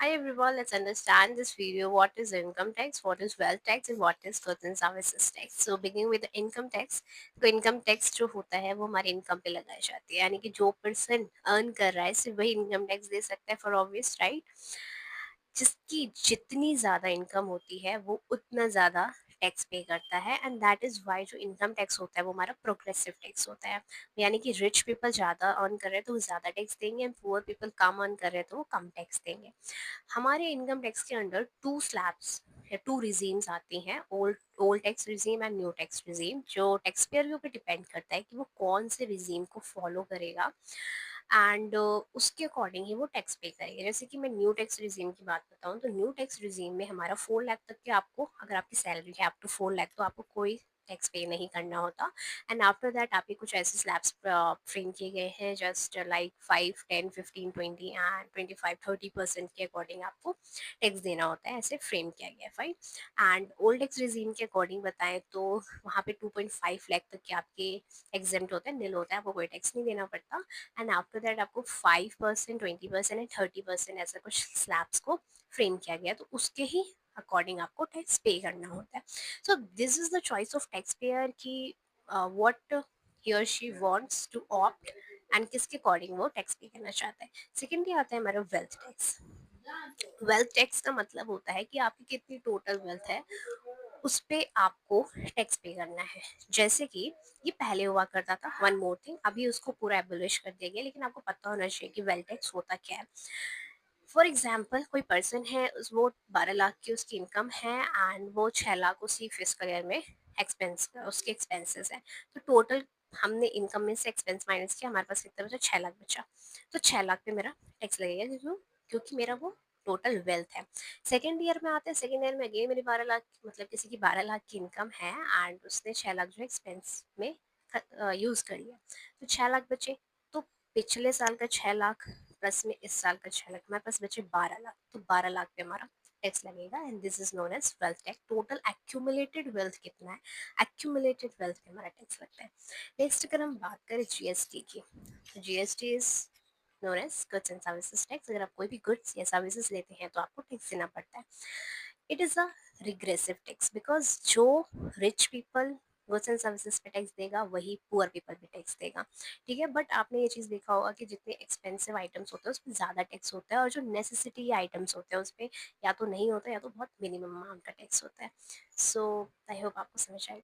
Hi everyone, let's understand this video. What is income tax, what is wealth tax and what is goods and services tax. So beginning with the income tax. तो income tax जो होता है वो हमारे income पे लगाई जाती है, यानी कि जो पर्सन अर्न कर रहा है सिर्फ वही इनकम टैक्स दे सकता है फॉर ऑब्वियस राइट। जिसकी जितनी ज़्यादा इनकम होती है वो उतना ज़्यादा टैक्स पे करता है एंड दैट इज़ वाई जो इनकम टैक्स होता है वो हमारा प्रोग्रेसिव टैक्स होता है। यानी कि रिच पीपल ज़्यादा अर्न कर रहे हैं तो वो ज़्यादा टैक्स देंगे and poor people come earn कर रहे हैं तो वो कम टैक्स देंगे। हमारे इनकम टैक्स के अंडर टू स्लैब्स या टू रिजीम्स आती हैं, old old tax regime and new tax regime. जो टैक्स पेयर के ऊपर डिपेंड करता है कि वो कौन से रिजीम को फॉलो करेगा एंड उसके अकॉर्डिंग ही वो टैक्स पे करेगा। जैसे कि मैं न्यू टैक्स रिजीम की बात बताऊं तो न्यू टैक्स रिजीम में हमारा 4 लाख तक के आपको, अगर आपकी सैलरी है अप टू 4 लाख, तो आपको कोई टैक्स पे नहीं करना होता। एंड आफ्टर दैट आपके कुछ ऐसे स्लैब्स फ्रेम किए गए हैं जस्ट लाइक 5, 10, 15, 20 एंड 25, 30% के अकॉर्डिंग आपको टैक्स देना होता है, ऐसे फ्रेम किया गया है fine. And old tax regime के अकॉर्डिंग बताएं तो वहाँ पे 2.5 लाख तक के आपके एग्जेम्प्ट होता है, नील होता है, आपको कोई टैक्स नहीं देना पड़ता। एंड आफ्टर दैट आपको 5%, 20% एंड 30% ऐसा कुछ स्लैब्स को फ्रेम किया गया, तो उसके ही अकॉर्डिंग आपको टैक्स पे करना होता है। So this is the choice of tax payer की व्हाट ही और she wants to opt and किसके अकॉर्डिंग वो टैक्स पे करना चाहता है। सेकेंडली आता है हमारा वेल्थ टैक्स। वेल्थ टैक्स का मतलब होता है कि आपकी कितनी टोटल वेल्थ है उस पे आपको टैक्स पे करना है। जैसे कि ये पहले हुआ करता था, वन मोर थिंग, अभी उसको पूरा एबोलिश कर दिया गया, लेकिन आपको पता होना चाहिए कि वेल्थ टैक्स होता क्या है। फॉर एग्जाम्पल कोई पर्सन है, वो 12 लाख की उसकी इनकम है एंड वो 6 लाख उसी फिस्कल ईयर में एक्सपेंस उसके एक्सपेंसेस है। तो टोटल हमने इनकम में से एक्सपेंस माइनस किया, हमारे पास कितना बचा, 6 लाख बचा। तो 6 लाख पे मेरा टैक्स लगेगा, क्यों? क्योंकि मेरा वो टोटल वेल्थ है। सेकेंड ईयर में आते हैं, सेकेंड ईयर में अगेन मेरी 12 लाख, मतलब किसी की 12 लाख की इनकम है एंड उसने 6 लाख जो एक्सपेंस में यूज कर लिया, तो 6 लाख बचे। तो पिछले साल का 6 लाख प्लस में इस साल का 6 लाख, हमारे पास बचे 12 लाख, तो 12 लाख पे हमारा टैक्स लगेगा and this is known as wealth tax. Total accumulated wealth कितना है, एक्यूमुलेटेड वेल्थ पे हमारा टैक्स लगता है। नेक्स्ट अगर हम बात करें जीएसटी की, तो GST is known as goods and services tax. अगर आप कोई भी गुड्स या सर्विसेज लेते हैं तो आपको टैक्स देना पड़ता है। It is a regressive tax because जो rich people goods and services pay tax देगा वही पुअर पीपल पे टैक्स देगा। ठीक है, बट आपने ये चीज़ देखा होगा कि जितने एक्सपेंसिव आइटम्स होते हैं उस पर ज़्यादा टैक्स होता है और जो नेसेसिटी आइटम्स होते हैं उस पर या तो नहीं होता या तो बहुत मिनिमम अमाउंट का टैक्स होता है। सो आई होप आपको समझ आए।